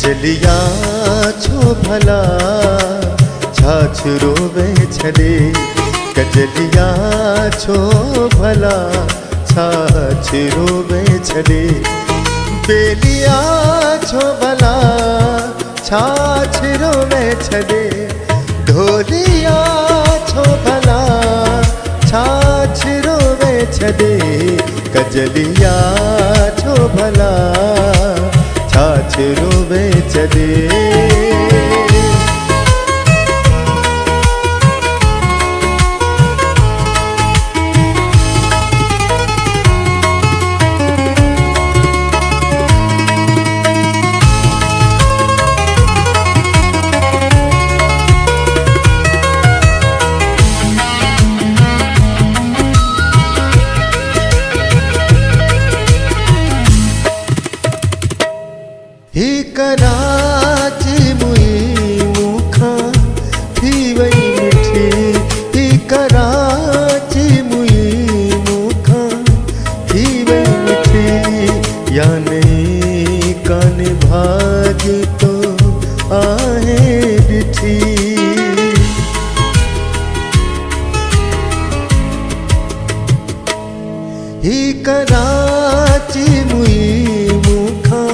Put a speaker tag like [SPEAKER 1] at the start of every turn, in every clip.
[SPEAKER 1] कजलिया छो भला छाछ रोवे छड़े। कजलिया छो भला छाछ रोवे छड़े। बेलिया छो भला छाछ रोवे छड़े। ढोलिया छो भला छाछ रोवे छड़े। कजलिया छो भला छाछ रोवे छड़े। ही कराची मुई मुखा थी वही मिठी। ही कराची मुई मुखा थी वही मिठी। या नहीं कान भागी तो आहे डिठी। ही कराची मुई मुखा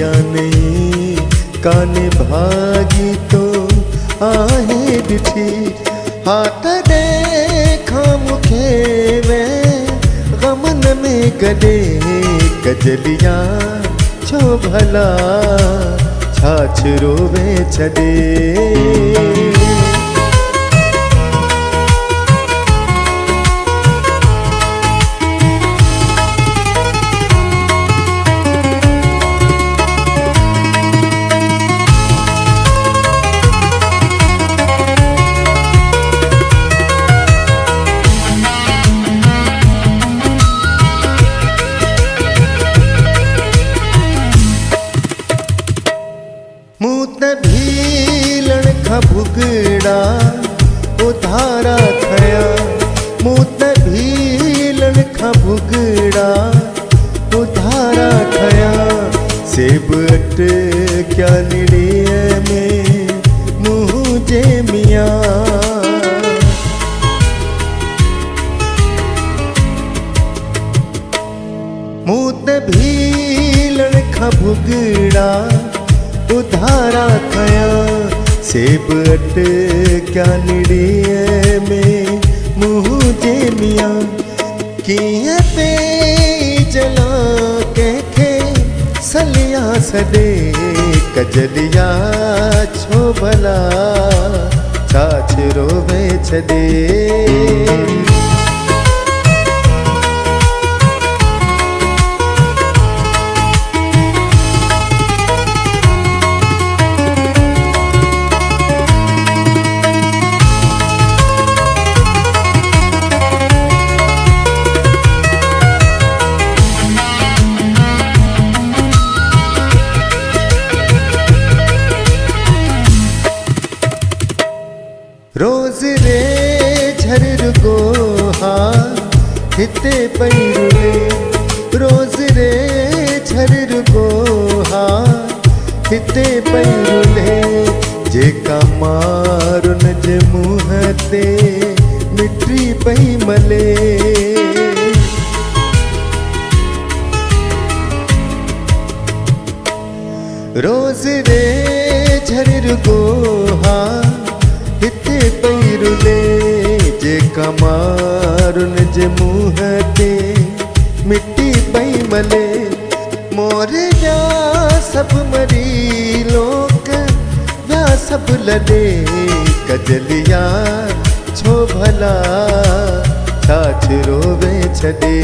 [SPEAKER 1] या नहीं कान भागी तो आहे डिठी। हाथ देखा मुखे में गमन में गडे। कजलिया छो भला छाछ रोवे छड़े। मूत भीलण खा भुगड़ा उधारा थया। मूत भीलण खा भुगड़ा उधारा थया। सेब अट क्या निड़िय में मुँह जे मियाँ। मूत भीलण खा भुगड़ा उधारा थया। सेब अट क्या निड़िय में मुँह जे मियाँ। किए पे जला के सलिया सदे। कजलिया छो भला छाछ रोवे छड़े। रोज रे झर गोहा हिते पैरुले। रोज रे झर गोहा हिते पैरुले। जेका मारुन जे मुँह ते मिट्टी पई मले। रोज रे झर गोहा हिते पैरुले। जेका मारुन जे मुँह ते मिट्टी पई मले। मोरे जा सब मरी लोक व्या सब लडे। कजलिया छो भला छाछ रोवे छड़े।